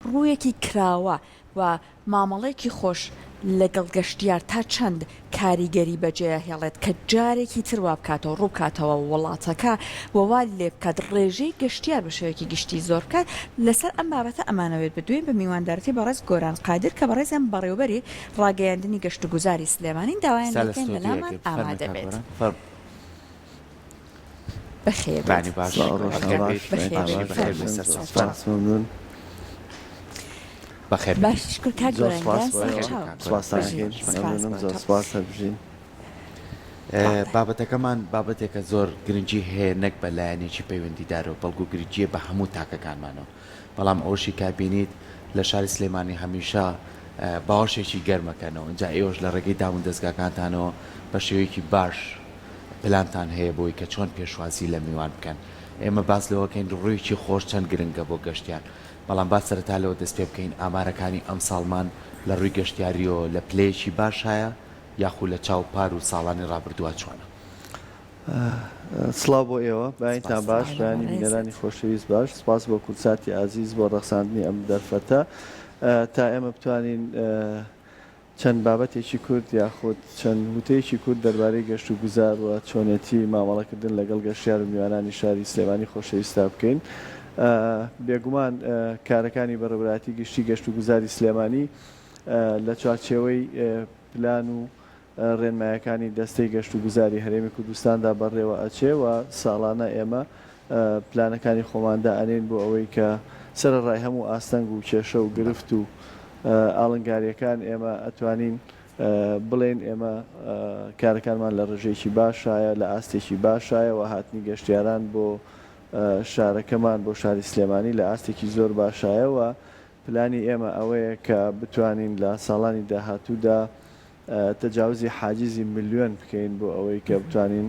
ڕوویەکی کراوە و مامەڵێکی خۆش لەگەڵ گەشتیار تا چەند کاریگەری بەجێ هێڵێت کە جارێکی تروا بکاتەوە ڕوو بکاتەوە وڵاتەکە وەوا لێ بکات ڕێژەی گەشتیار بە شێوەیەکی گشتی زۆر بکات لەسەر ئەم بابەتە ئەمانەوێت بدوێن بە میواندارەتی بەڕێز گۆران قادر کە بەڕێزیان بەڕێوەبەری ڕاگەیاندنی گەشت و گوزاری سلێمانی داوایان دەکەن لەلامان ئامادە بێت. بخير بعني باش بخير باش شكر كاك بابەتەکەمان بابەتێکە زۆر گرنگی هەیە نەک بە لایەنێکی پەیوەندیدارەوە بەڵکو گرنگیە بە هەموو تاکەکانمانەوە بەڵام ئەوشی کابینیت لە شاری سلێمانی هەمیشە باوەشێکی گەرمەکەنەوە اینجا ئێوەش لە ڕێگەی داون دەستگاکانتانەوە بە شێوەیەکی باش پلانتان هەیە بۆی کە چۆن پێشوازی لە میوان بکەن ئێمە باس لەوەکەین ڕوویکی خۆش چەند گرنگە بۆ گەشتیان بەڵام با سەرەتا لەوە دەست پێ بکەین ئامارەکانی ئەم ساڵمان لە ڕووی گەشتیاریەوە لە پلەیەکی باشایە یاخود لە چاو پار و ساڵانی ڕابردووە چۆنە. سڵاو بۆ ئێوە باینتان باش بەیانی بینەرانی خۆشەویست باش سپاس بۆ کورساتی ئازیز بۆ ڕەخساندنی ئەم دەرفەتە تا ئێمە بتوانین چەند بابەتێکی کورد یاخود چەند وتەیەکی کورد دەربارەی گەشت و گوزار و چۆنێتی مامەڵەکردن لەگەڵ گەشتیار و میوانانی شاری سلێمانی خۆشەویستا بکەین. بێگومان کارەکانی بەڕێوەبەری گشتی گەشت و گوزاری سلێمانی لە چوارچێوەی پلان و ڕێنمایەکانی دەستەی گەشت و گوزاری هەرێمی کوردستاندا بەڕێوە ئەچێ و ساڵانە ئێمە پلانەکانی خۆماندا ئەنێن بۆ ئەوەی کە سەرڕای هەموو ئاستەنگ و کێشە و گرفت و ئاڵنگاریەکان ئێمە ئەتوانین بڵێن ئێمە کارەکانمان لە ڕێژەیەکی باشایە لە ئاستێکی باشایە و هاتنی گەشتیاران بۆ شارەکەمان بۆ شاری سلێمانی لە ئاستێکی زۆر باشایەوە پلانی ئێمە ئەوەیە کە بتوانین لە ساڵانی داهاتوودا تەجاوزی حاجزی ملیۆن بکەین بۆ ئەوەی کە بتوانین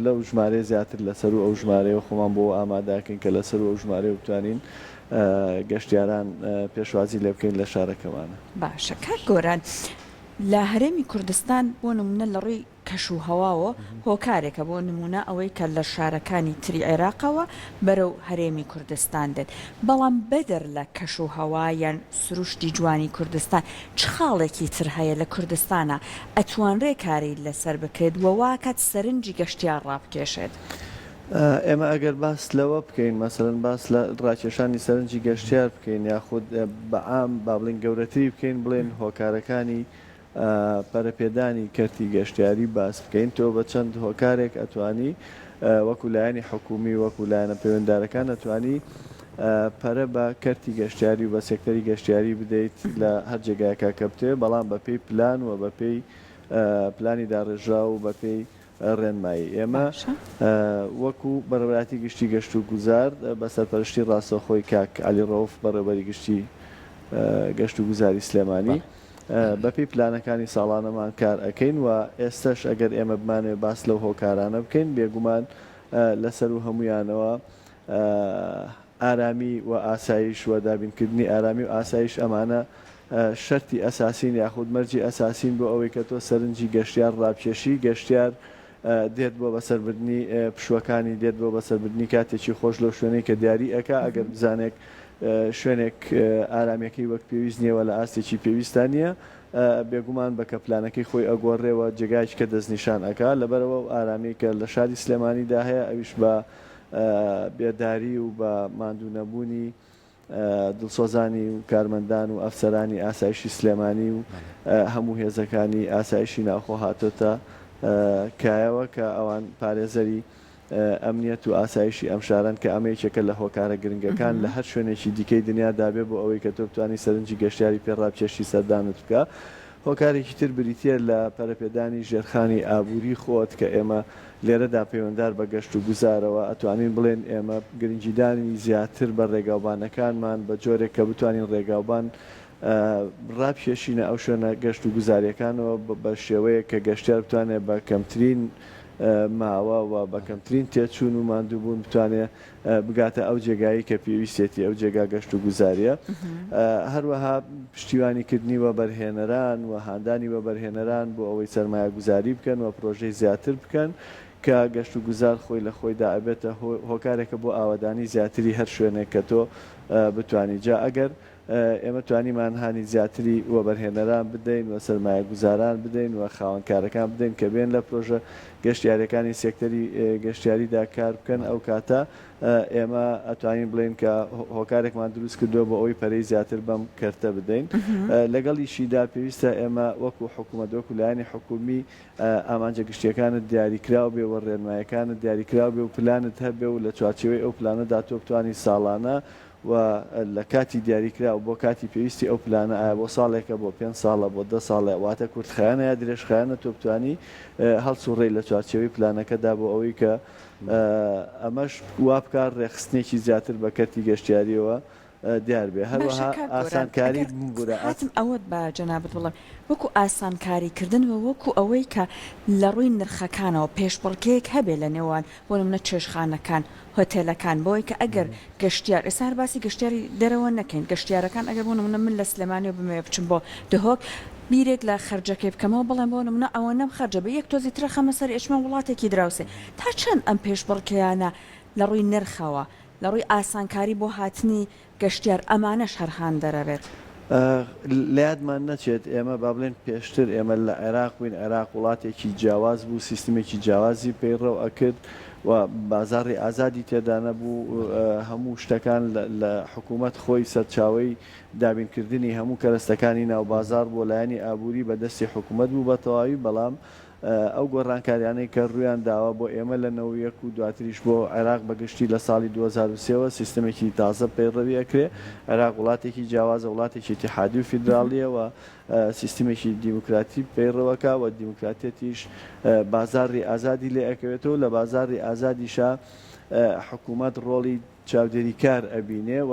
لەو ژمارە زیاتر لەسەر و ئەو ژمارەیە خۆمان بۆ ئاماداکەین کە لەسەر و ئەو ژمارە بتوانین گەشتیاران پێشوازی لێ بکەین لە شارەکەمانە. باشە کاک گۆران لە هەرێمی کوردستان بۆ نمونە لە ڕێی کەش و هەواوە هۆکارێکە بۆ نمونە ئەوەی کە لە شارەکانی تری عێراقەوە بەرەو هەرێمی کوردستان دێت بەڵام بەدەر لە کەش و هەوا یان سروشتی جوانی کوردستان چ خاڵێکی تر هەیە لە کوردستانە ئەتوانرێ کاری لەسەر بکرێت وەوا کات سەرنجی گەشتیار ڕابکێشێت. ئێمە ئەگەر باس لەوە بکەین مەسەرەن باس لە ڕاکێشانی سەرنجی گەشتیار بکەین یاخود بەعام با بڵین گەورەتری بکەین بڵێن هۆکارەکانی پەرەپێدانی کەرتی گەشتیاری باس بکەین تۆ بە چەند هۆکارێک ئەتوانی وەکو لایەنی حکومی وەکو لایەنە پەیوەنددارەکان ئەتوانی پەرە بە کەرتی گەشتیاری و بە سێکتەری گەشتیاری بدەیت لە هەر جێگایەکە کە بتێ بەڵام بە پێی پلان و بە پێی پلانی داڕێژرا و بە پێی ڕێنمایی ئێمە وەکو بەڕێوەبەری گشتی گەشت و گوزار بە سەرپەرشتی ڕاستەوخۆی کاک عەلی ڕەوف بەڕێوەبەری گشتی گەشت و گوزاری سلێمانی بەپی پلانەکانی ساڵانەمان کار ئەەکەین و ئێستش ئەگەر ئێمە بمانێ باس لەو هۆکارانە بکەین بێگومان لەسەر و هەمویانەوە ئارامی و ئاسایش و دابینکردنی ئارامی و ئاسایش ئەمانە شەرتی ئەساسین یاخود مەرجی ئەساسین بۆ ئەوەی کە تۆ سەرنجی گەشتیار ڕابکێشی گەشتیار دێت بۆ بەسەربردننی پشوەکانی دێت بۆ بەسەربردننی کاتێکی خۆش لەو شوێنەی کە دیاری ئەکا ئەگەر بزانێک شوێنێک ئارامەکەی وەک پێویست نییەوە لە ئاستێکی پێویستانە بێگومان بە کە پلانەکەی خۆی ئەگۆڕێەوە جێگایش کە دەستنیشان ئەکا لەبەرەوە ئارامی کە لە شاری سلێمانیدا هەیە ئەویش بە بێداری و بە ماندوو نەبوونی دڵسۆزانی و کارمەندان و ئەفسەرانی ئاسایشی سلێمانی و هەموو هێزەکانی ئاسایشی ناوخۆ هاتۆتە کایەوە کە ئەوان پارێزەری ئەمنیەت و ئاسایشی ئەم شاران کە ئەمەیەکێکە لە هۆکارە گرنگەکان لە هەر شوێنێکی دیکەی دنیا دابێ بۆ ئەوەی کە تۆ بتوانانی سەرنجی گەشتیاری پێڕابکێشی سەردانت بکە. هۆکارێکی تر بریتە لە پەرەپێدانی ژێرخانی ئابووری خۆت کە ئێمە لێرەدا پەیوەنددار بە گەشت و گوزارەوە ئەتوانین بڵێن ئێمە گرنگیدانی زیاتر بە ڕێگاوبانەکانمان بە جۆرێک کە بتوانین ڕێگاوبان ڕابکێشینە ئەو شوێنە گەشت و گوزاریەکانەوە بە شێوەیە کە گەشتیار بتوانێت بە کەمترین ماوە و بە کەمترین تێچوون و ماندووبوون بتوانێت بگاتە ئەو جێگایی کە پێویستێتی ئەو جێگا گەشت و گوزاریە. هەروەها پشتیوانیکردنی وە بەرهێنەران و هاندانی وە بەرهێنەران بۆ ئەوەی سەرمایە گوزاری بکەن و پرۆژەی زیاتر بکەن کە گەشت و گوزار خۆی لە خۆیدا ئەبێتە هۆکارێکە بۆ ئاوادانی زیاتری هەر شوێنێک کە تۆ بتانی جا ئەگەر ئێمە توانیمان هاانی زیاتری وەبەرهێنەران بدەین و سەرمایە گوزاران بدەین و خاوەنکارەکان بدەین کە بێن لە پرۆژە گەشتیاریەکانی سێکتەری گەشتیاریدا کار بکەن ئەو کاتە ئێمە ئەتوانین بڵێن کە هۆکارێکمان دروست کردووە بۆ ئەوی پەرەی زیاتر بەم کەرتە بدەین لەگەڵیشیدا پێویستە ئێمە وەکو حکوومەت وەکو لایەنی حکومی ئامانجە گشتیەکانت دیاریکراو بێ و ڕێنمایەکانت دیاریکراو بێ و پلانت هەبێ و لە چوارچێوەی ئەو پلانەدا تۆ بتوانانی ساڵانە و لە کاتی دیاریکرا و بۆ کاتی پێویستی ئەو پلانە ئایا بۆ ساڵێکە بۆ 5 ساڵە بۆ 10 ساڵە واتە کورتخایانە یا درێژخایانە تۆ بتوانی هەڵسوڕێی لە چوارچێوەی پلانەکەدا بۆ ئەوەی کە ئەمەش وا بکار ڕێخستنێکی زیاتر بە کەرتی گەشتیاریەوە دیار بێ هەروەها ئاسانکاری هاتم ئەوەت بە جەنابەت بڵێم وەکو ئاسانکاریکردن و وەکو ئەوەی کە لە ڕووی نرخەکانەوە پێشبڕکەیەک هەبێ لە نێوان بۆ منە چێشخانەکان هۆتێلەکان بۆی کە ئەگەر گەشتیار ئێسار باسی گەشتیاری دەرەوە نەکەین گەشتیارەکان ئەگەر بۆ منە من لە سلێمانی و بمێ بچم بۆ دهۆک بیرێک لە خەرجەکەی بکەمەوە بڵێم بۆ منە ئەوە نەم خەرجە بە یەک تۆزی ترە خەمە سەر ئێشمە وڵاتێکی دراوسێ تا چەند ئەم پێشبڕکەیانە لە ڕووی نرخەوە لە ڕووی ئاسانکاری بۆ هاتنی گەشتیار ئەمانەش هەرهان دەرەبێت لە یادمان نەچێت ئێمە با بڵێن پێشتر ئێمە لە عێراق بووین عێراق وڵاتێکی جیاواز بوو سیستمێکی جیاوازی پێیڕەو ئەکرد و بازاڕی ئازادی تێدا نەبوو هەموو شتەکان لە حکوومەت خۆی سەرچاوی دابینکردنی هەموو کەرەستەکانی ناو بازار بۆ لایەنی ئابووری بەدەستی حکوومەت بوو بە تەواوی بەڵام ئەو گۆڕانکاریانەی کە ڕویان داوا بۆ ئێمە لە 91 و دواتریش بۆ عێراق بەگشتی لە ساڵی 2023ەوە سیستمێکی تازە پەیڕەوی ئەکرێ عێراق وڵاتێکی جیاوازە وڵاتێکی اتحادی و فیدراڵیە و سیستمێکی دیموکراتی پەیڕەوەکە و دیموکراتێتیش بازاڕی ئازادی لێ ئەکەوێتەوە لە بازاڕی ئازادیشا حکوومەت ڕۆڵی چاودێریکار ئەبینێ و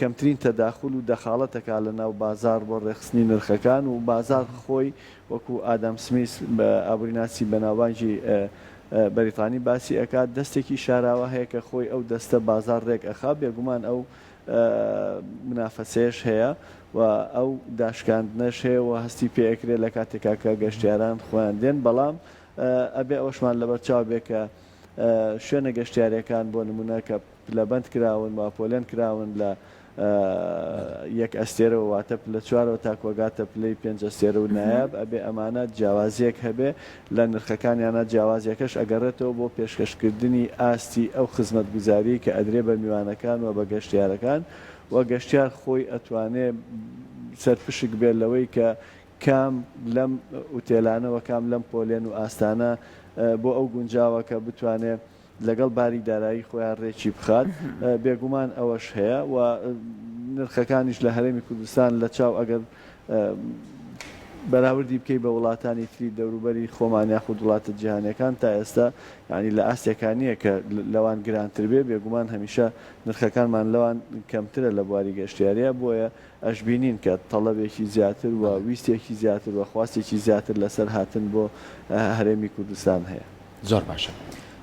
کەمترین تەداخل و دەخاڵەتەکە لە ناو بازار بۆ ڕێخستنی نرخەکان و بازار خۆی وەکو ئادام سمیس بە ئابووریناسی بەناوبانجی بەریتانی باسی ئەکات دەستێکی شاراوە هەیە کە خۆی ئەو دەستە بازار ڕێک ئەخا بێگومان ئەو منافەسەیەش هەیە و ئەو داشکاندنەش هەیە و هەستی پێئەکرێت لە کاتێکا کە گەشتیاران خۆیان دێن بەڵام ئەبێ ئەوەشمان لەبەرچاو بێ کە شوێنە گەشتیارەکان بۆ نمونە کە لەبەند کراون و پۆلێن کراون لە یەک ئەستێرەوە واتە لە چوارەوە تاکۆگاتە پلەی 5 ئەستێرە و نایاب ئەبێ ئەمانە جیاوازیەک هەبێ لە نرخەکانیانە جیاوازیەکەش ئەگەڕێتەوە بۆ پێشکەشکردنی ئاستی ئەو خزمەتگوزاری کە ئەدرێ بە میوانەکان و بە گەشتیارەکان و گەشتیار خۆی ئەتوانێ سەرپشک بێت لەوەی کە کام لەم ئوتێلانەوە کام لەم پۆلێن و ئاستانە بۆ ئەو گونجاوە کە بتوانێت لەگەڵ باری دارایی خۆیان ڕێکی بخات بێگومان ئەوەش هەیە و نرخەکانیش لە هەرێمی کوردستان لە چاو ئەگەر بەراوردی بکەی بە وڵاتانی تری دەوروبەری خۆمان یاخود وڵاتە جیهانیەکان تا ئێستا ینی لە ئاستیەکانیە کە لەوان گرانتر بێ بێگومان هەمیشە نرخەکانمان لەوان کەمترە لە بواری گەشتیاریە بۆیە ئەشبینین کە تەڵەبێکی زیاتر و ویستێکی زیاتر و خواستێکی زیاتر لەسەر هاتن بۆ هەرێمی کوردستان هەیە. زۆر باشە.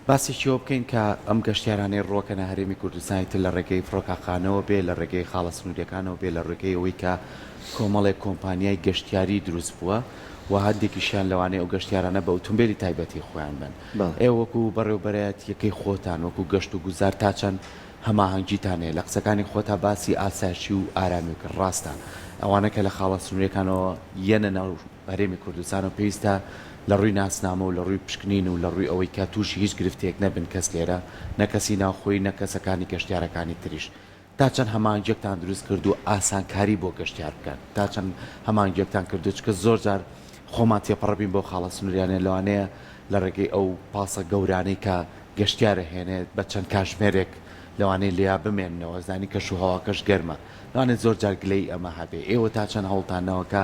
باسێکیەوە بکەین کە ئەم گەشتیارانەی ڕۆکەنە هەرێمی کوردستانی تر لە ڕێگەی فڕۆکەخانەوە بێ لە ڕێگەی خاڵە سنوورەکانەوە بێ لە ڕێگەی ئەوەی کە کۆمەڵێک کۆمپانیای گەشتیاری دروست بووە و هەندێکیشیان لەوانەیە ئەو گەشتیارانە بە ئۆتۆمبیلی تایبەتی خۆیان بن. ئێوە وەکو بەڕێوەبەرەت یەکەی خۆتان وەکو گەشت و گوزار تا چەند هەماهەنگیتانەیە لە قسەکانی خۆتا باسی ئاسایشی و ئارامی کرد ڕاستە ئەوانە کە لە خاڵە سنوورەکانەوە یەنە ناو هەرێمی کوردستان و پێویستە لە ڕووی ناسنامە و لە ڕووی پشکنین و لە ڕووی ئەوەی کە تووشی هیچ گرفتێک نەبن کەس لێرە نەکەسی ناوخۆی نەکەسەکانی گەشتیارەکانی تریش تا چەند هەمانگیەکتان دروست کرد و ئاسانکاری بۆ گەشتیار بکەن تا چەند هەمانگیەکتان کردو چکە زۆر جار خۆمان تێپەڕبین بۆ خاڵە سنووریانە لەوانەیە لە ڕێگەی ئەو پاسە گەورانەی کە گەشتیارە هێنێت بە چەند کاژمێرێک لەوانەیە لیا بمێننەوە زانی کەش و هەواکەش گەرمە لەوانێت زۆر جار گلەی ئەمە هەبێ ئێوە تا چەند هەوڵتانەوەکە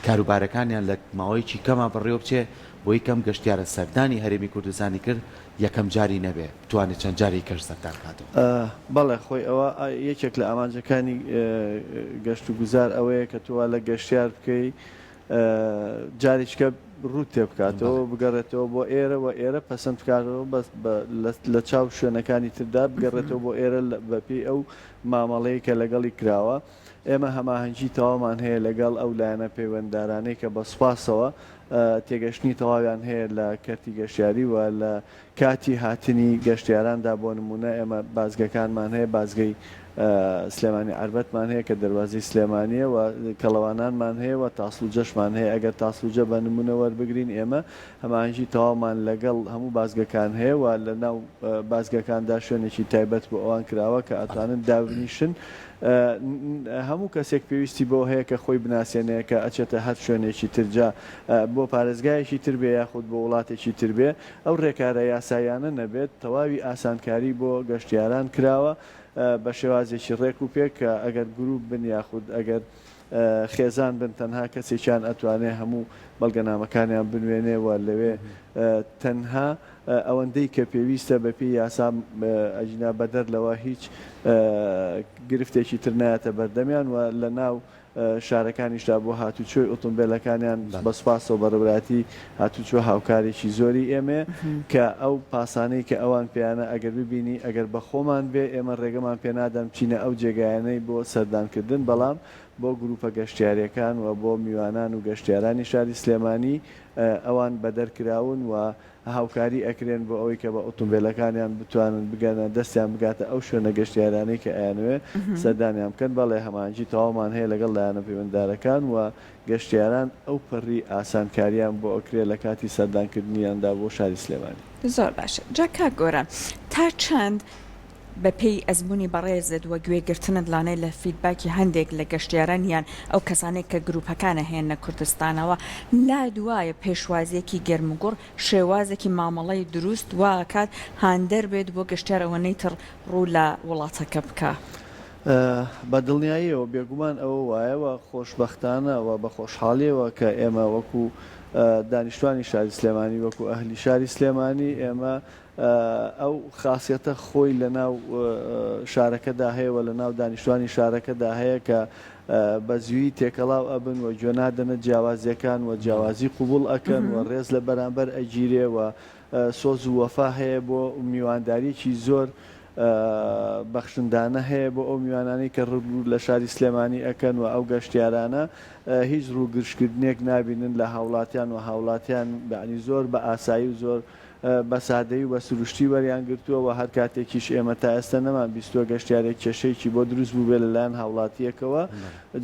کاروبارەکانیان لە ماوەیەکی کەما بەڕێوە بچێ بۆ یکەم گەشتیارە سەردانی هەرێمی کوردستانی کرد یەکەم جاری نەبێ بتوانێت چەند جاری کەش سەردان کاتەوە. بەڵێ خۆی ئەوە یەکێک لە ئامانجەکانی گەشت و گوزار ئەوەیە کە تووا لە گەشتیار بکەی جارێککە ڕوو تێ بکاتەوە بگەڕێتەوە بۆ ئێرە و ئێرە پەسەند بکاتەوە لە چاو شوێنەکانی تردا بگەڕێتەوە بۆ ئێرە بەپی ئەو مامەڵەیە کە لەگەڵی کراوە ئێمە هەماهەنگی تەوامان هەیە لەگەڵ ئەو لایەنە پەیوەنددارانەی کە بە سوپاسەوە تێگەشتنی تەواویان هەیە لە کەرتی گەشتیاری و لە کاتی هاتنی گەشتیاراندا بۆ نمونە ئێمە بازگەکانمان هەیە بازگەی سلێمانی عربەتمان هەیە کە دەواازی سلێمانیە و کەڵەوانانمان هەیە و تاسڵجەشمان هەیە ئەگەر تاسڵجە بە نمونە وەربگرین ئێمە هەمانجی تەواومان لەگەڵ هەموو بازگەکان هەیە و لە ناو بازگەکاندا شوێنێکی تایبەت بۆ ئەوان کراوە کە ئەتوانن دابنیشن هەموو کەسێک پێویستی بۆ هەیە کە خۆی بناسیێنەیە کە ئەچێتە هەر شوێنێکی ترجا بۆ پارێزگایەکی تر بێ یاخود بۆ وڵاتێکی تر بێ ئەو ڕێکارە یاسایانە نەبێت تەواوی ئاسانکاری بۆ گەشتیاران کراوە بە شێوازێکی ڕێک و پێک کە ئەگەر گروپ بن یاخود ئەگەر خێزان بن تەنها کەسێکیان ئەتوانێت هەموو بەڵگەنامەکانیان بنوێنێەوە لەوێ تەنها ئەوەندەی کە پێویستە بەپی یاسا ئەجنا بەدەر لەوە هیچ گرفتێکی تر نایەتە بەردەمیان و لە ناو شارەکانیشدا بۆ هاتوچۆی ئۆتۆمبیلەکانیان بەسپاسەوە بەڕێبراتی هاتوچۆ هاوکارێکی زۆری ئێمێ کە ئەو پاسانەی کە ئەوان پێیانە ئەگەر ببینی ئەگەر بە خۆمان بێ ئێمە ڕێگەمان پێنادەم چینە ئەو جێگایانەی بۆ سەردانکردن بەڵام بۆ گروپە گەشتیاریەکان و بۆ میوانان و گەشتیارانی شاری سلێمانی ئەوان بەدەرکراون و هاوکاری ئەکرێن بۆ ئەوەی کە بە ئۆتۆمبیلەکانیان بتوانن بگەنە دەستیان بگاتە ئەو شوێنە گەشتیارانەی کە ئەیانوێ سەردانیان بکەن بەڵێ هەمانجی تەواومان هەیە لەگەڵ لایەنە پەیوەنددارەکان و گەشتیاران ئەو پەڕی ئاسانکاریان بۆ ئەکرێ لە کاتی سەردانکردنیاندا بۆ شاری سلێمانی. زۆر باشە جاکا گۆرە تا چەند بەپێی ئەزمموی بەڕێزت وە گوێگرتنت لانەی لە فیدباکی هەندێک لە گەشتیارانیان ئەو کەسانێک کە گروپەکانە هێنە کوردستانەوە لا دوایە پێشوازێکی گەرمگوڕ شێوازێکی مامەڵی دروست واکات هاندەر بێت بۆ گەشتیارەوەنەی تر ڕوو لە وڵاتەکە بکە. بە دڵنیاییەوە بێگومان ئەوە وایەوە خۆشببختانەوە بە خۆشحاڵیەوە کە ئێمە وەکو دانیشتوانی شاری سلێمانی وەکو ئەهلی شاری سلێمانی ئێمە ئەو خاصیەتە خۆی لە ناو شارەکەدا هەیەوە لە ناو دانیشتوانی شارەکەدا هەیە کە بە زووی تێکەڵاو ئەبن و جۆنادەنە جیاوازیەکان و جیاوازی قوبوڵ ئەکەن و ڕێز لە بەرامبەر ئەگیرێ و سۆز و وەفا هەیە بۆ میوانداریی زۆر بەخشندانە هەیە بۆ ئەو میوانانی کە ڕوو لە شاری سلێمانی ئەکەن و ئەو گەشتیارانە هیچ ڕووگرشکردنێک نابینن لە هاوڵاتیان و هاوڵاتیان بەعنی زۆر بە ئاسایی و زۆر بە سادەی و بە سروشتی وەریان گرتووە و هەر کاتێکیش ئێمە تا ئێستا نەمان بیستوە گەشتیارێک کێشەیەکی بۆ دروست بوو بێ لەلایەن هاوڵاتیەکەوە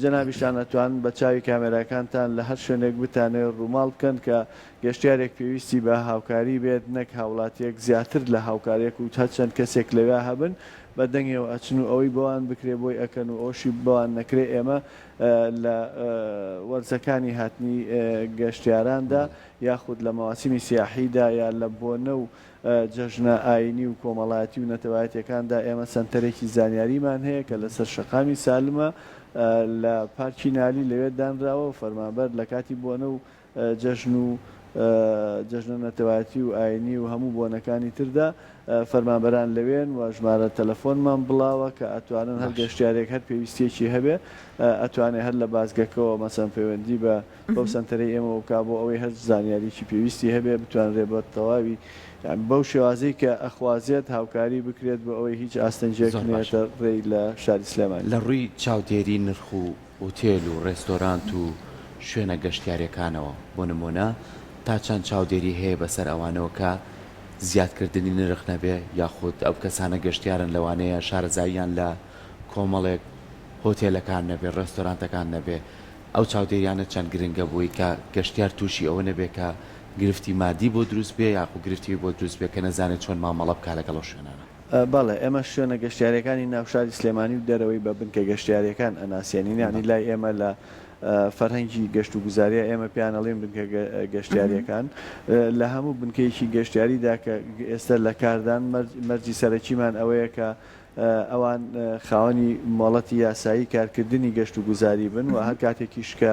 جەنابیشان ئەتوان بە چاوی کامێراکانتان لە هەر شوێنێک بتانێت ڕووماڵ بکەن کە گەشتیارێک پێویستی بە هاوکاری بێت نەک هاوڵاتیەک زیاتر لە هاوکارێک و هەرچەند کەسێک لەوێ هەبن بە دەنگەوە ئەچن و ئەوەی بۆوان بکرێ بۆی ئەکەن و ئەوشی بۆوان نەکرێ ئێمە لە وەرزەکانی هاتنی گەشتیاراندا یاخود لە مەواسیمی سیاحیدا یا لە بۆنە و جەژنە ئاینی و کۆمەڵایەتی و نەتەوایەتەکاندا ئێمە سنتەرێکی زانیاریمان هەیە کە لەسەر شەقامی سالمە لە پارکی نالی لەوێ دانراوە و فەرمانبەر لە کاتی بۆنە و جەژن و جەژنە نەتەوایەتی و ئاینی و هەموو بۆنەکانی تردا فەرمانبەران لەوێن و ژمارە تەلەفۆنمان بڵاوە کە ئەتوانن هەر گەشتیارێک هەر پێویستیەکی هەبێ ئەتوانێت هەر لە بازگەکەەوە مەسەن پەیوەندی بە بەو سنتەرەی ئێمە وکا بۆ ئەوەی هەر زانیاریی پێویستی هەبێ بتوانرێ بە تەواوی بەو شێوازەی کە ئەخوازیێت هاوکاری بکرێت بۆ ئەوەی هیچ ئاستەنجێک نێتە ڕێی لە شاری سلێمانی. لە ڕووی چاودێری نرخ و ئوتێل و ڕێستۆرانت و شوێنە گەشتیارەکانەوە بۆ نمونە تا چەند چاودێری هەیە بەسەر ئەوانەوە کە زیادکردنی نرخ نەبێ یاخود ئەو کەسانە گەشتیارن لەوانەیە شارەزاییان لە کۆمەڵێک هۆتێلەکان نەبێ ڕێستۆرانتەکان نەبێ ئەو چاودێریانە چەند گرنگە بووی کە گەشتیار تووشی ئەوە نەبێ کە گرفتی مادی بۆ دروست بێ یاخود گرفتی بۆ دروست بێ کە نەزانێت چۆن مامەڵە بکا لەگەڵ شوێنانە. بەڵێ ئێمە شوێنە گەشتیارەکانی ناوشاری سلێمانی و دەرەوەی بە بنکە گەشتیارەکان ئەناسیێنین ینی لای ئێمە لە فەرهەنگی گەشت و گوزاریە ئێمە پیانەڵێن بنکە گەشتیاریەکان لە هەموو بنکەیەکی گەشتیاریدا کە ئێستا لە کاردان مەرجی سەرەکیمان ئەوەیە کە ئەوان خاوەنی مۆڵەتی یاسایی کارکردنی گەشت و گوزاری بن و هەر کاتێکیش کە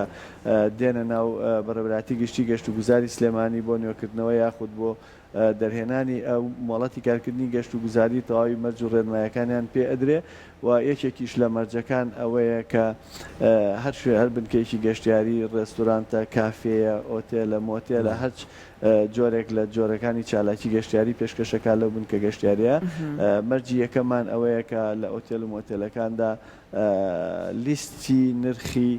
دێنە ناو بەڕێوەبەراتی گشتی گەشت و گوزاری سلێمانی بۆ نوێکردنەوە یاخود بۆ دەرهێنانی ئەو مۆڵەتی کارکردنی گەشت و گوزاری تەواوی مەرج و ڕێنمایەکانیان پێ ئەدرێ و یەکێکیش لە مەرجەکان ئەوەیە کە هەر بنکەیەکی گەشتیاری ڕێستورانتە کافەیە ئۆتێلە مۆتێلە هەرچ جۆرێک لە جۆرەکانی چالاکی گەشتیاری پێشکەشەکان لەو بنکە گەشتیاریە مەرجی یەکەمان ئەوەیە کە لە ئۆتێل و مۆتێلەکاندا لیستی نرخی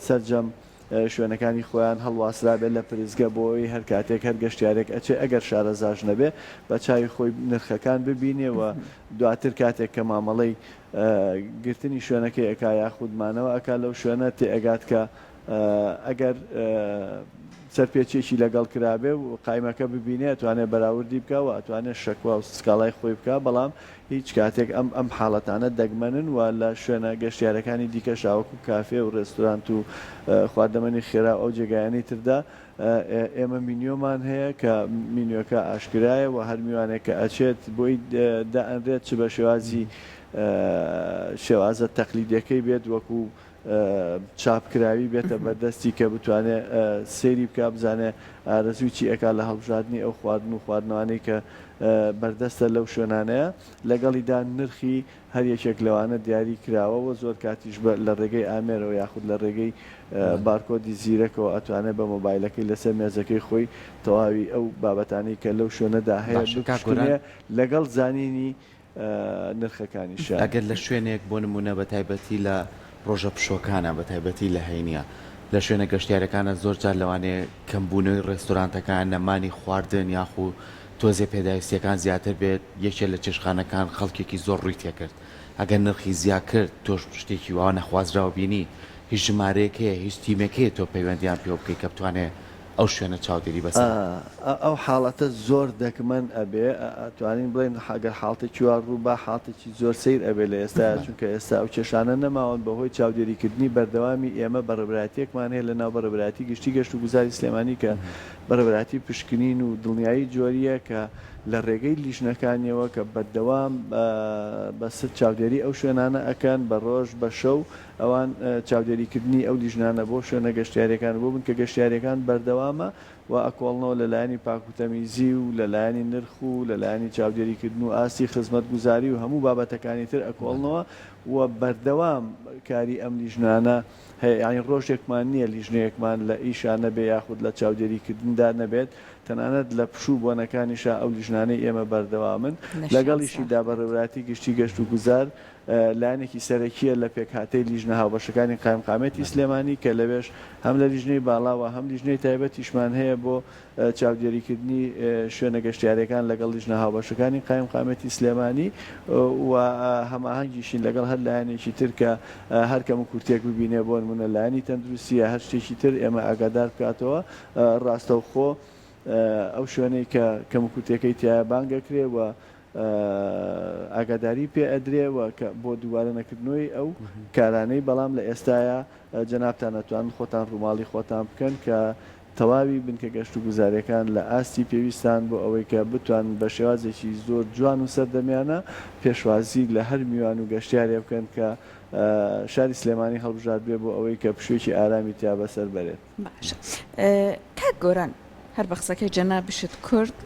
سەرجەم شوێنەکانی خۆیان هەڵواسرابێت لە پرزگە بۆی هەر کاتێک هەر گەشتیارێک ئەچێ ئەگەر شارەزاژ نەبێ بە چاوی خۆی نرخەکان ببینێەوە دواتر کاتێک کە مامەڵەی گرتنی شوێنەکەی ئەکا یاخودمانەوە ئەکا لەو شوێنە تێ ئەگات کە ئەگەر سەرپێچێکی لەگەڵ کرابێ و قایمەکە ببینێت توانێت بەراوردی بکە و ئەتوانێت شەکوا و سکاڵای خۆی بکە بەڵام هیچ کاتێک ئەم حاڵەتانە دەگمەنن و لە شوێنە گەشتیارەکانی دیکە شاوەکو کافێ و ڕێستورانت و خواردەمەنی خێرا ئەو جێگایانی تردا ئێمە مینیۆمان هەیە کە مینیۆکە ئاشکرایە و هەر میوانێک کە ئەچێت بۆی دائەنرێت چ بە شێوازە تەقلیدیەکەی بێت وەکو چاپکراوی بێتە بەردەستی کە بتوانێت سێری بکە بزانێ ئارەزووی ئەکا لە هەڵبژاردننی ئەو خواردن و خواردنەوەی کە بەردەستە لەو شوێنانەیە لەگەڵیدا نرخی هەر یەکێک لەوانە دیاری کراوەوە زۆر کاتیش لە ڕێگەی ئامێرەوە یاخود لە ڕێگەی بارکۆدی زیرەکەەوە ئەتوانێت بە مۆبایلەکەی لەسەر مێزەکەی خۆی تەواوی ئەو بابەتانی کە لەو شوێنەدا هەیە لەگەڵ زانینی نرخەکانیش ئەگەر لە شوێنێک بۆ نمونە بە تایبەتی لە ڕۆژە پشۆکانە بە تایبەتی لە هەینە لە شوێنە گەشتیارەکانە زۆر جار لەوانەیە کەمبوونەوەی ڕێستۆرانتەکان نەمانی خواردن یاخو تۆزێ پێداویستیەکان زیاتر بێت یەکێک لە چێشخانەکان خەڵکێکی زۆر ڕووی تێکرد ئەگەر نرخی زیاد کرد تۆش شتێکی وا نەخوازراوە بینی هیچ ژمارەیەک هەیە هیچ تیمێکەیە تۆ پەیوەندیان پێ بکەیت کە بتوانێت ئەو شوێنە چاودێری بەسەر ئەو حاڵەتە زۆر دەکمەن ئەبێ ئەتوانین بڵێن ئەگەر حاڵتێکی وا ڕوو بە حاڵتێکی زۆر سیر ئەبێ لە ئێستا چونکە ئێستا ئەو کێشانە نەماوەن بەهۆی چاودێریکردنی بەردەوامی ئێمە بەڕێبراتیەکمان هەیە لە ناو بەڕێبراتی گشتی گەشت و گوزاری سلێمانی کە بەڕێبراتی پشکنین و دڵنیایی جۆریە کە لە ڕێگەی لیژنەکانیەوە کە بەردەوام بەسەر چاودێری ئەو شوێنانە ئەکەن بە ڕۆژ بە شەو ئەوان چاودێریکردنی ئەو لیژنانە بۆ شوێنە گەشتیارەکان بۆ بن کە گەشتیارەکان بەردەوامە و ئەکۆڵنەوە لەلایەنی پاکوتەمیزی و لەلایەنی نرخ و لەلایەنی چاودێریکردن و ئاسی خزمەت گوزاری و هەموو بابەتەکانی تر ئەکۆڵنەوە و بەردەوام کاری ئەم لیژنانە هەیە ڕۆژێکمان نییە لیژنەیەکمان لە ئیشانە بێ یاخود لە چاودێریکردندا نەبێت تەنانەت لە پشوو بۆنەکانیشا ئەو لیژنانەی ئێمە بەردەوامن لەگەڵیشیدا بەڕێوراتی گشتی گەشت و گوزار لایەنێکی سەرەکیە لە پێکهاتەی لیژنە هاوبەشەکانی قایمقامەتی سلێمانی کە لەوێش هەم لە لیژنەی باڵاوە هەم لیژنەی تایبەتیشمان هەیە بۆ چاودێریکردنی شوێنە گەشتیارەکان لەگەڵ لیژنە هاوبەشەکانی قایمقامەتی سلێمانی و هەماهەنگیشین لەگەڵ هەر لایەنێکی تر کە هەر کەم کورتێک ببینێ بۆ نمونە لایەنی تەندروستیە هەر شتێکی تر ئێمە ئاگادار بکاتەوە ڕاستەوخۆ ئەو شوێنەی کە کەمکوتەکەی تایە بانگەکرێ و ئاگاداری پێ ئەدرێەوە کە بۆ دووبارە نەکردنەوەی ئەو کارانەی بەڵام لە ئێستاە جەنابتان ئەتوان خۆتان ڕووماڵی خۆتان بکەن کە تەواوی بنکە گەشت و گوزارەکان لە ئاستی پێویستان بۆ ئەوەی کە بتوان بە شێوازێکی زۆر جوان و سەردەمیانە پێشوازی لە هەر میوان و گەشتیارێ بکەن کە شاری سلێمانی هەڵبژار بێ بۆ ئەوەی کە پشوێکی ئارامی تیا بەسەر بەرێت. باش کاک گۆران هەر بە قسەکەی جەنابشت کورد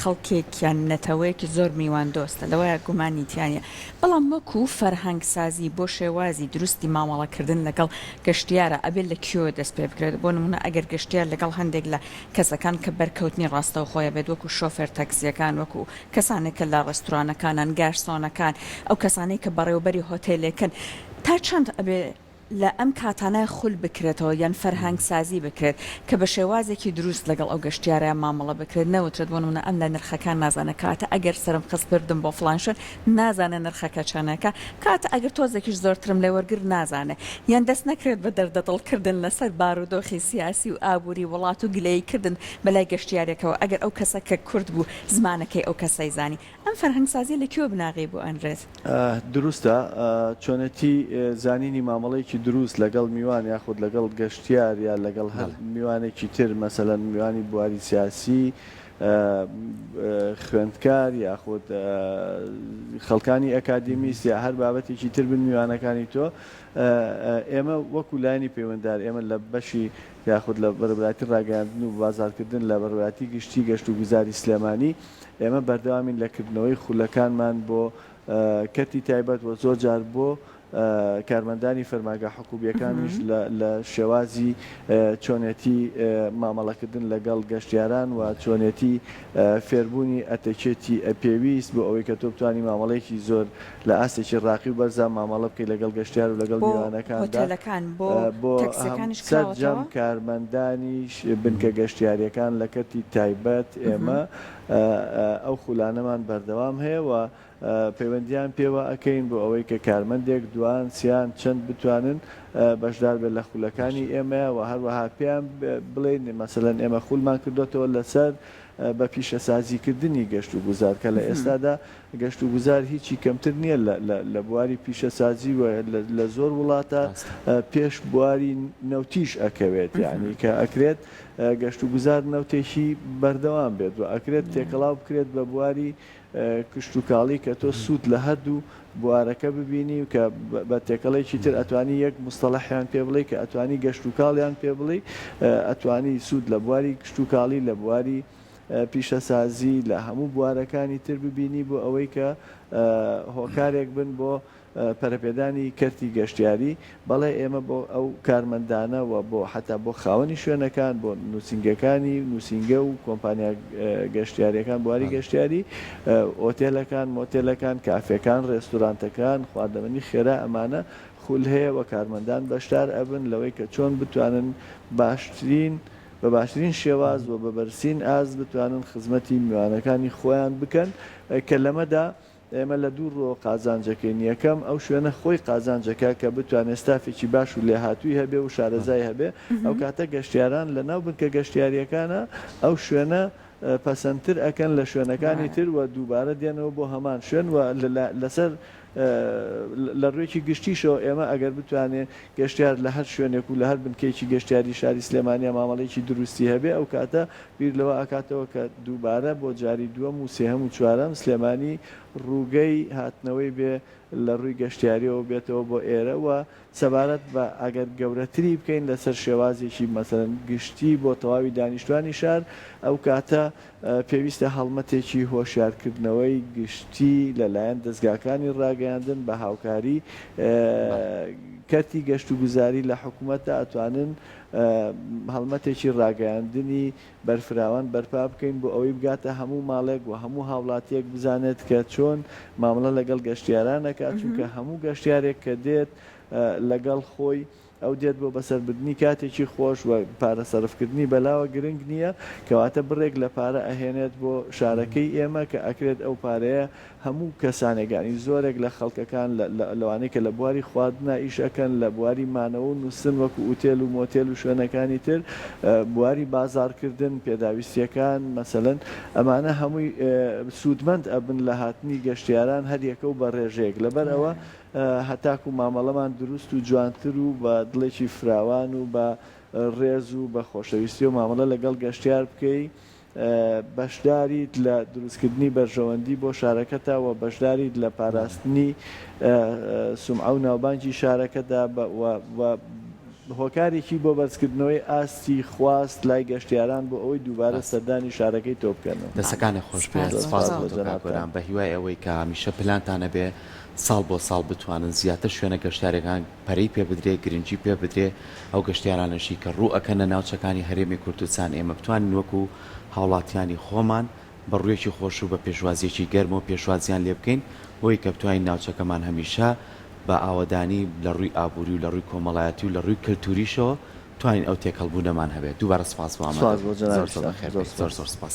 خەڵکێکیان نەتەوەیەکی زۆر میوان دۆستە لەوەیە گومانیتیانە بەڵام وەکو فەرهەنگسازی بۆ شێوازی دروستی مامەڵەکردن لەگەڵ گەشتیارە ئەبێت لە کیۆ دەست پێ بکرێت بۆ نمونە ئەگەر گەشتیار لەگەڵ هەندێک لە کەسەکان کە بەرکەوتنی ڕاستەو خۆیە بێت وەکو شۆفێر تەکسیەکان وەکو کەسانێک کە لە ڕێستورانەکانان گارسۆنەکان ئەو کەسانەی کە بەڕێوەبەری هۆتێلێکن تا چەند ئەبێ لە ئەم کاتانە خول بکرێتەوە یان فەرهەنگ سازی بکرێت کە بە شێوازێکی دروست لەگەڵ ئەو گەشتیارە مامەڵە بکرێت نەوترێت بۆ نمونە ئەم لە نرخەکان نازانە کاتە ئەگەر سرم خست بردم بۆ فلانشن نازانە نرخەکە چەنەکە کاتە ئەگەر تۆزێکیش زۆرترم لێ وەرگر نازانێ یان دەست نەکرێت بە دەردەدڵکردن لەسەر بارودۆخی سیاسی و ئابووری وڵات و گلەیکردن بەلای گەشتیارێکەوە ئەگەر ئەو کەسە کە کورد بوو زمانەکەی ئەو کەسەی زانی ئەم فەرهەنگ سازی لە کێوە بناغی بۆ ئەنرێت دروستە چۆنەتی زانینی مامەڵەیەکی دروست لەگەڵ میوان یاخود لەگەڵ گەشتیار یا لەگەڵ هەر میوانێکی تر مەسەلەن میوانی بواری سیاسی خوێندکار یاخود خەڵکانی ئەکادمیست یا هەر بابەتێکی تر بن میوانەکانی تۆ ئێمە وەکو لایانی پەیوەنددار ئێمە لە بەشی یاخود لە بەرەبراتی ڕاگەاندن و بازارکردن لە بەرەبراتی گشتی گەشت و گوزاری سلێمانی ئێمە بەردەوامین لەکردنەوەی خولەکانمان بۆ کەتی تایبەت و زۆر جار بۆ کارمەندانی فەرماگە حکوومیەکانیش لە شێوازی چۆنێتی مامەڵەکردن لەگەڵ گەشتیاران و چۆنێتی فێربوونی ئەتەچێتی پێویست بۆ ئەوەی کە تۆ بتوانانی مامەڵەیەکی زۆر لە ئاستێکی ڕاقی و بەرزان مامەڵە بکەیت لەگەڵ گەشتیار و لەگەڵ میوانەکاندا بۆ سەرجەم کارمەندانیش بنکە گەشتیاریەکان لە کەتی تایبەت ئێمە ئەو خولانەمان بەردەوام هەیە و پەیوەندیان پێوە ئەەکەین بۆ ئەوەی کە کارمەندێک دوان سیان چەند بتوانن بەشدار بێت لە خولەکانی ئێمە و هەروەها پێیان بڵێن مەسەلەن ئێمە خولمان کردوێتەوە لەسەر بە پیشەسازیکردنی گەشت و گوزار کە لە ئێستادا گەشت و گوزار هیچی کەمتر نییە لە بواری پیشەسازی و لە زۆر وڵاتە پێش بواری نەوتیش ئەکەوێت یعنی کە ئەکرێت گەشت و گوزار نەوتێکی بەردەوام بێت و ئەکرێت تێکەڵاو بکرێت بە بواری کشت و کاڵی کە تۆ سوود لە هەردوو بوارەکە ببینی و کە بە تێکەڵێکی تر ئەتوانی یەک مستەڵەحیان پێ بڵێ کە ئەتوانی گەشت و کاڵیان پێ بڵێ ئەتوانی سوود لە بواری کشت و کاڵی لە بواری پیشەسازی لە هەموو بوارەکانی تر ببینی بۆ ئەوەی کە هۆکارێک بن بۆ پەرەپێدانی کەرتی گەشتیاری بەڵێ ئێمە بۆ ئەو کارمەندانە و بۆ حتا بۆ خاوەنی شوێنەکان بۆ نووسنگەکانی نووسنگە و کۆمپانیا گەشتیاریەکان بواری گەشتیاری ئۆتێلەکان مۆتێلەکان کافێکان ڕێستورانتەکان خواردەمەنی خێرا ئەمانە خول هەیە و کارمەندان بەشدار ئەبن لەوەی کە چۆن بتوانن بە باشترین شێواز و بە بەرسین ئاز بتوانن خزمەتی میوانەکانی خۆیان بکەن کە لەمەدا ئێمە لە دوو ڕۆ قازانجەکەین یەکەم ئەو شوێنە خۆی قازانجەکە کە بتوانێت ستافێکی باش و لێهاتووی هەبێ و شارەزای هەبێ ئەو کاتە گەشتیاران لە ناو بنکە گەشتیاریەکانە ئەو شوێنە پەسەندتر ئەکەن لە شوێنەکانی تر و دووبارە دێنەوە بۆ هەمان شوێن و لەسەر لە ڕوێکی گشتیشەوە ئێمە ئەگەر بتوانێت گەشتیار لە هەر شوێنێک و لە هەر بنکەیەکی گەشتیاری شاری سلێمانیا مامەڵەیەکی دروستی هەبێ ئەو کاتە بیر لەوە ئاکاتەوە کە دووبارە بۆ جاری دووەم و سێهەم و چوارەم سلێمانی ڕووگەی هاتنەوەی بێ لە ڕووی گەشتیاریەوە بێتەوە بۆ ئێرە و سەبارەت بە ئەگەر گەورەتری بکەین لەسەر شێوازێکی مەسەرەن گشتی بۆ تەواوی دانیشتوانی شار ئەو کاتە پێویستە هەڵمەتێکی هۆشیارکردنەوەی گشتی لەلایەن دەستگاکانی ڕاگەیاندن بە هاوکاری کەرتی گەشت و گوزاری لە حکوومەتە ئەتوانن هەڵمەتێکی ڕاگەیاندنی بەرفراوان بەرپا بکەین بۆ ئەوەی بگاتە هەموو ماڵێک و هەموو هاوڵاتیەک بزانێت کە چۆن مامەڵە لەگەڵ گەشتیارانەکە چونکە هەموو گەشتیارێک کە دێت لەگەڵ خۆی ئەو دێت بۆ بەسەربردننی کاتێکی خۆش و پارە سەرفکردنی بەلاوە گرنگ نییە کەواتە بڕێک لە پارە ئەهێنێت بۆ شارەکەی ئێمە کە ئەکرێت ئەو پارەیە هەموو کەسانێکانی زۆرێک لە خەڵکەکان لەوانەیە کە لە بواری خواردنا ئیشەکەن لە بواری مانەوە و نووسن وەکو ئوتێل و مۆتێل و شوێنەکانی تر بواری بازارکردن پێداویستیەکان مەسەلەن ئەمانە هەمووی سوودمەند ئەبن لە هاتنی گەشتیاران هەر یەکە و بە ڕێژەیەک لەبەر ئەوە هەتاکو مامەڵەمان دروست و جوانتر و بە دڵێکی فراوان و بە ڕێز و بە خۆشەویستی و مامەڵە لەگەڵ گەشتیار بکەی بەشداریت لە دروستکردنی بەرژەوەندی بۆ شارەکەتا و بەشداریت لە پاراستنی سومعە و ناوبانگی شارەکەدا هۆکارێکی بۆ بەرزکردنەوەی ئاستی خواست لای گەشتیاران بۆ ئەوەی دووبارە سەردانی شارەکەی تۆ بکەنەوە. دەسەکانە خۆش گۆران بە هیوای ئەوەی کە هەمیشە پلانتانە بێ ساڵ بۆ ساڵ بتوانن زیاتر شوێنە گەشتارەکان پەرەی پێ بدرێ گرنگی پێ بدرێ ئەو گەشتیارانەشی کە ڕوو ئەکەنە ناوچەکانی هەرێمی کوردستان ئێمە بتوانین وەکو هاوڵاتیانی خۆمان بە ڕوویەکی خۆش و بە پێشوازیەکی گەرم و پێشوازیان لێ بکەین بۆی کە بتوانین ناوچەکەمان هەمیشە بە ئاوەدانی لە ڕووی ئابووری و لە ڕووی کۆمەڵایەتی و لە ڕووی کەلتوریشەوە توانین ئەو تێکەڵبوونەمان هەبێت. دووبارە سپاس بۆ ئەمە. زۆر سپاس.